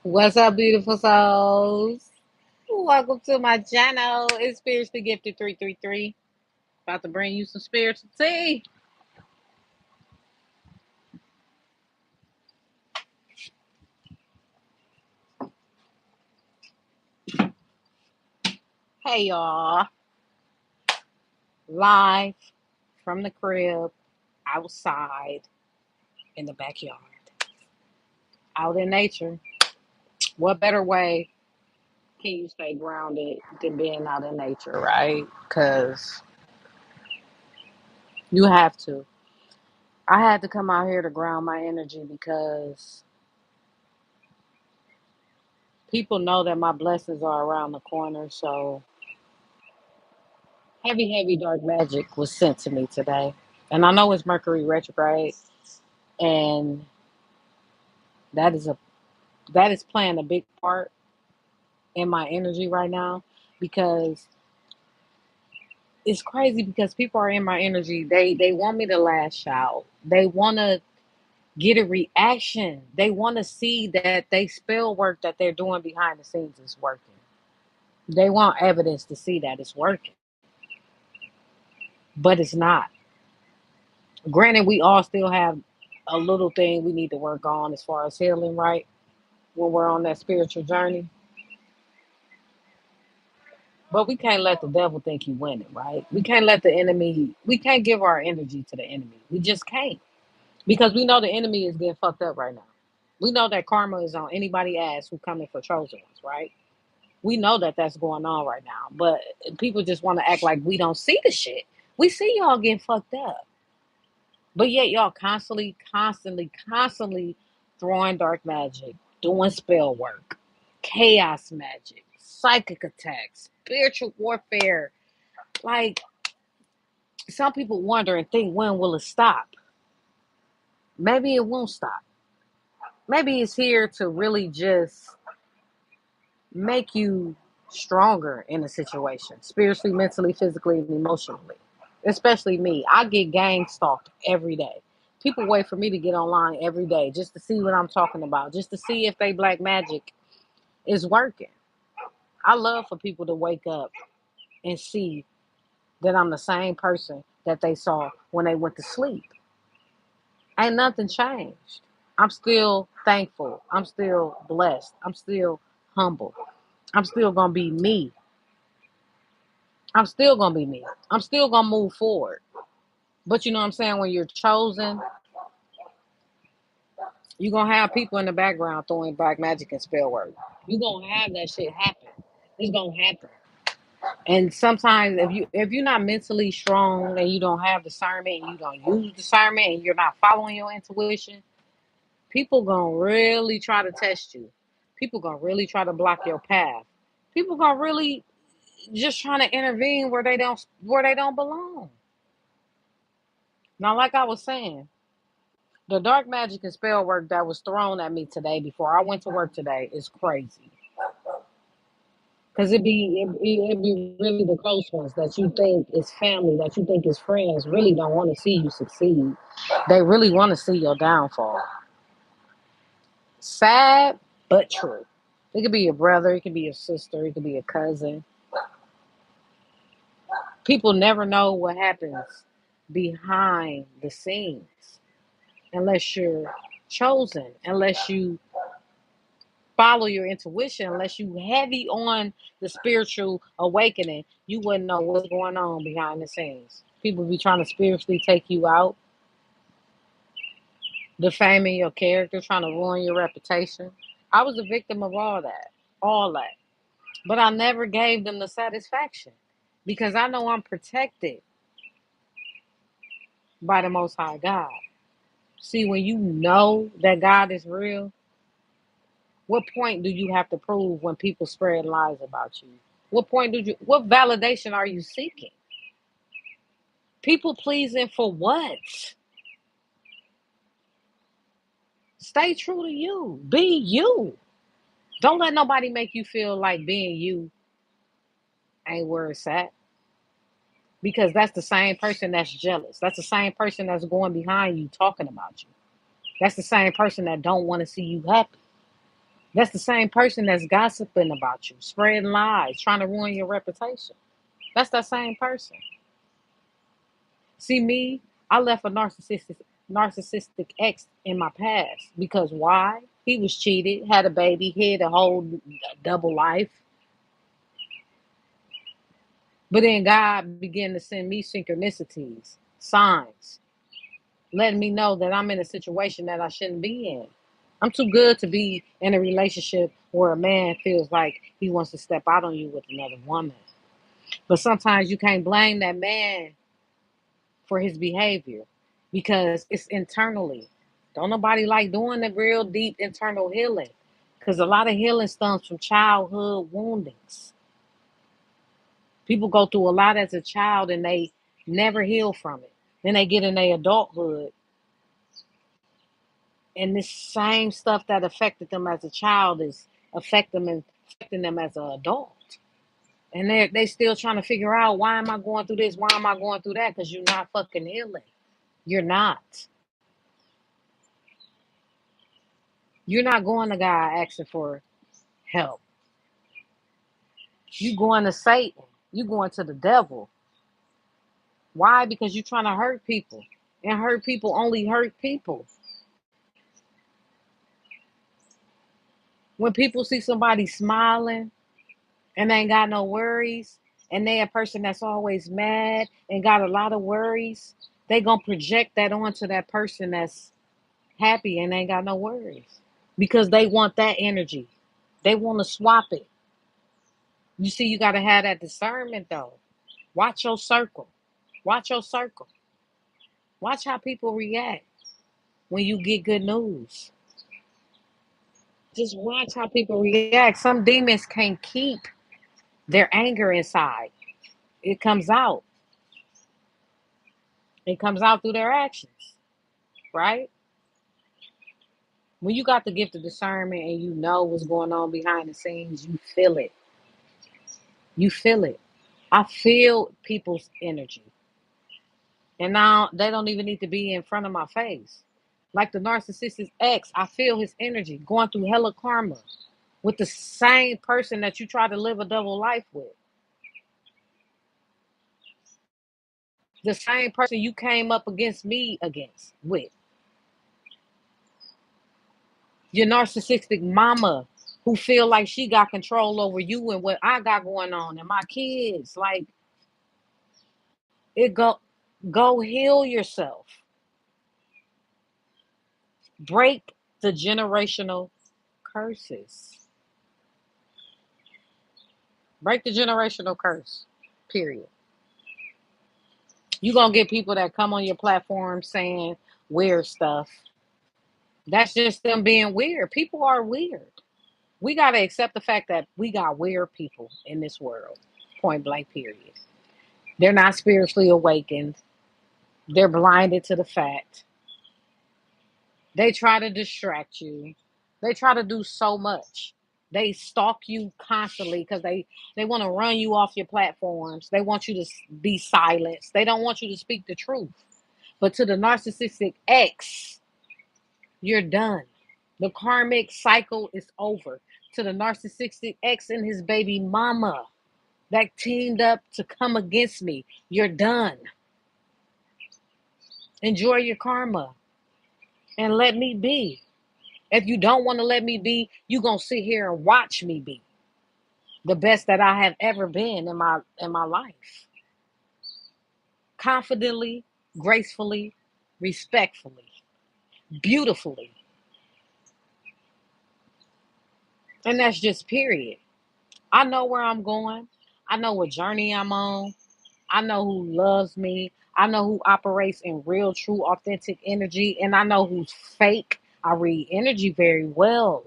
What's up, beautiful souls? Welcome to my channel. It's Spiritually Gifted 333. About to bring you some spiritual tea. Hey, y'all. Live from the crib, outside, in the backyard, out in nature. What better way can you stay grounded than being out in nature, right? Because you have to. I had to come out here to ground my energy because people know that my blessings are around the corner. So heavy, heavy dark magic was sent to me today. And I know it's Mercury retrograde, and that is a that is playing a big part in my energy right now because it's crazy because people are in my energy. They want me to lash out. They want to get a reaction. They want to see that they spell work that they're doing behind the scenes is working. They want evidence to see that it's working, but it's not. Granted, we all still have a little thing we need to work on as far as healing, right? When we're on that spiritual journey. But we can't let the devil think he winning, right? We can't let the enemy, we can't give our energy to the enemy. We just can't. Because we know the enemy is getting fucked up right now. We know that karma is on anybody ass who coming for chosen ones, right? We know that that's going on right now. But people just want to act like we don't see the shit. We see y'all getting fucked up. But yet y'all constantly throwing dark magic, doing spell work, chaos magic, psychic attacks, spiritual warfare. Like some people wonder and think, when will it stop? Maybe it won't stop. Maybe it's here to really just make you stronger in a situation, spiritually, mentally, physically, and emotionally. Especially me. I get gang stalked every day. People wait for me to get online every day just to see what I'm talking about, just to see if they black magic is working. I love for people to wake up and see that I'm the same person that they saw when they went to sleep. Ain't nothing changed. I'm still thankful. I'm still blessed. I'm still humble. I'm still gonna be me. I'm still gonna be me. I'm still gonna move forward. But you know what I'm saying? When you're chosen, you're gonna have people in the background throwing black magic and spell work. You're gonna have that shit happen. It's gonna happen. And sometimes if you're not mentally strong and you don't have discernment and you don't use discernment and you're not following your intuition, people gonna really try to test you. People gonna really try to block your path. People gonna really just trying to intervene where they don't belong. Now, like I was saying, the dark magic and spell work that was thrown at me today before I went to work today is crazy. Cause it be really the close ones that you think is family, that you think is friends, really don't want to see you succeed. They really want to see your downfall. Sad, but true. It could be your brother, it could be your sister, it could be a cousin. People never know what happens behind the scenes unless you're chosen, unless you follow your intuition, unless you heavy on the spiritual awakening, you wouldn't know what's going on behind the scenes. People be trying to spiritually take you out, defaming your character, trying to ruin your reputation. I was a victim of all that. But I never gave them the satisfaction because I know I'm protected by the Most High God. See, when you know that God is real, what point do you have to prove when people spread lies about you? What validation are you seeking? People pleasing for what? Stay true to you. Be you. Don't let nobody make you feel like being you ain't where it's at. Because that's the same person that's jealous. That's the same person that's going behind you talking about you. That's the same person that don't want to see you happy. That's the same person that's gossiping about you, spreading lies, trying to ruin your reputation. That's that same person. See me, I left a narcissistic ex in my past because why? He was cheated, had a baby, he had a whole double life. But then God began to send me synchronicities, signs, letting me know that I'm in a situation that I shouldn't be in. I'm too good to be in a relationship where a man feels like he wants to step out on you with another woman. But sometimes you can't blame that man for his behavior because it's internally. Don't nobody like doing the real deep internal healing because a lot of healing stems from childhood woundings. People go through a lot as a child and they never heal from it. Then they get in their adulthood and this same stuff that affected them as a child is affecting them as an adult. And they still trying to figure out why am I going through this? Why am I going through that? Because you're not fucking healing. You're not. You're not going to God asking for help. You going to Satan. You going to the devil. Why? Because you're trying to hurt people. And hurt people only hurt people. When people see somebody smiling and they ain't got no worries, and they a person that's always mad and got a lot of worries, they gonna project that onto that person that's happy and ain't got no worries. Because they want that energy. They want to swap it. You see, you gotta have that discernment though. Watch your circle. Watch your circle. Watch how people react when you get good news. Just watch how people react. Some demons can't keep their anger inside. It comes out. It comes out through their actions, right? When you got the gift of discernment and you know what's going on behind the scenes, you feel it. You feel it. I feel people's energy. And now they don't even need to be in front of my face. Like the narcissistic ex, I feel his energy going through hella karma with the same person that you try to live a double life with. The same person you came up against me against with. Your narcissistic mama who feel like she got control over you and what I got going on and my kids. Like it go heal yourself. Break the generational curses. Break the generational curse. Period. You gonna get people that come on your platform saying weird stuff. That's just them being weird. People are weird. We gotta accept the fact that we got weird people in this world. Point blank, period. They're not spiritually awakened. They're blinded to the fact. They try to distract you. They try to do so much. They stalk you constantly because they want to run you off your platforms. They want you to be silenced. They don't want you to speak the truth. But to the narcissistic ex, you're done. The karmic cycle is over. To the narcissistic ex and his baby mama that teamed up to come against me, you're done. Enjoy your karma and let me be. If you don't want to let me be, you're going to sit here and watch me be the best that I have ever been in my life. Confidently, gracefully, respectfully, beautifully. And that's just period. I know where I'm going. I know what journey I'm on. I know who loves me. I know who operates in real, true, authentic energy. And I know who's fake. I read energy very well.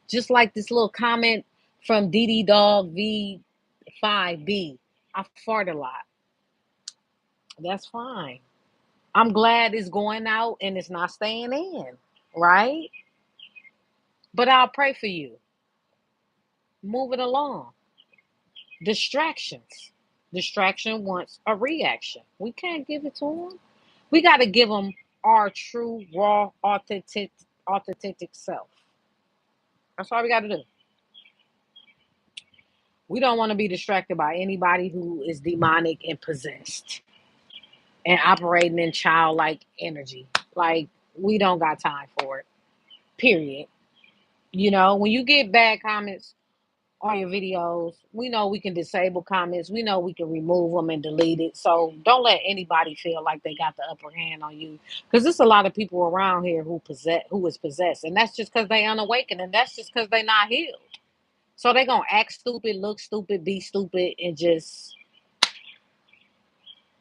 Just like this little comment from DD Dog V5B. I fart a lot. That's fine. I'm glad it's going out and it's not staying in, right? But I'll pray for you. Move it along. Distractions. Distraction wants a reaction. We can't give it to them. We got to give them our true, raw, authentic self. That's all we got to do. We don't want to be distracted by anybody who is demonic and possessed and operating in childlike energy. Like, we don't got time for it. Period. You know, when you get bad comments on your videos, we know we can disable comments. We know we can remove them and delete it. So don't let anybody feel like they got the upper hand on you, because there's a lot of people around here who is possessed, and that's just because they unawakened, and that's just because they not healed. So they gonna act stupid, look stupid, be stupid, and just,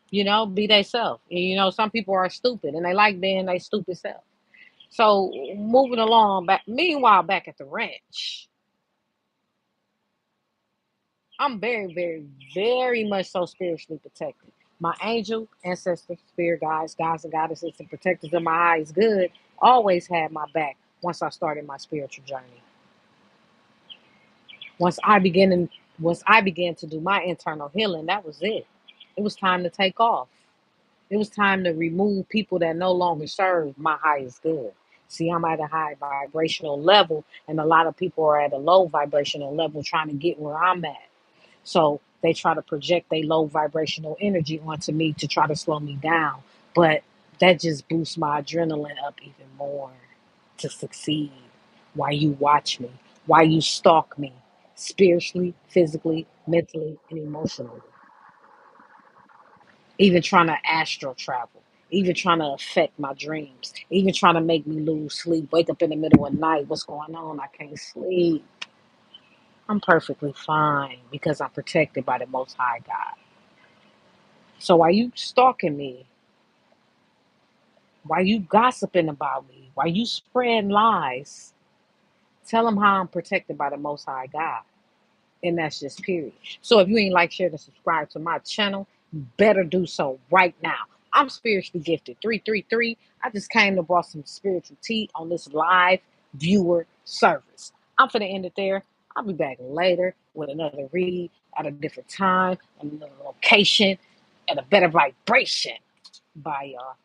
be they self. And some people are stupid and they like being they stupid self. So moving along back, meanwhile, back at the ranch, I'm very, very, very much so spiritually protected. My angel, ancestors, spirit guides, gods and goddesses, and protectors of my highest good always had my back once I started my spiritual journey. Once I began and once I began to do my internal healing, that was it. It was time to take off. It was time to remove people that no longer serve my highest good. See, I'm at a high vibrational level, and a lot of people are at a low vibrational level trying to get where I'm at. So they try to project their low vibrational energy onto me to try to slow me down. But that just boosts my adrenaline up even more to succeed. While you watch me, while you stalk me, spiritually, physically, mentally, and emotionally. Even trying to astral travel, even trying to affect my dreams, even trying to make me lose sleep, wake up in the middle of the night. What's going on? I can't sleep. I'm perfectly fine because I'm protected by the Most High God. So while you stalking me, while you gossiping about me, while you spreading lies, tell them how I'm protected by the Most High God. And that's just period. So if you ain't like, share, and subscribe to my channel, you better do so right now. I'm spiritually gifted. 333. I just came to brought some spiritual tea on this live viewer service. I'm finna end it there. I'll be back later with another read at a different time, another location, at a better vibration. Bye, y'all.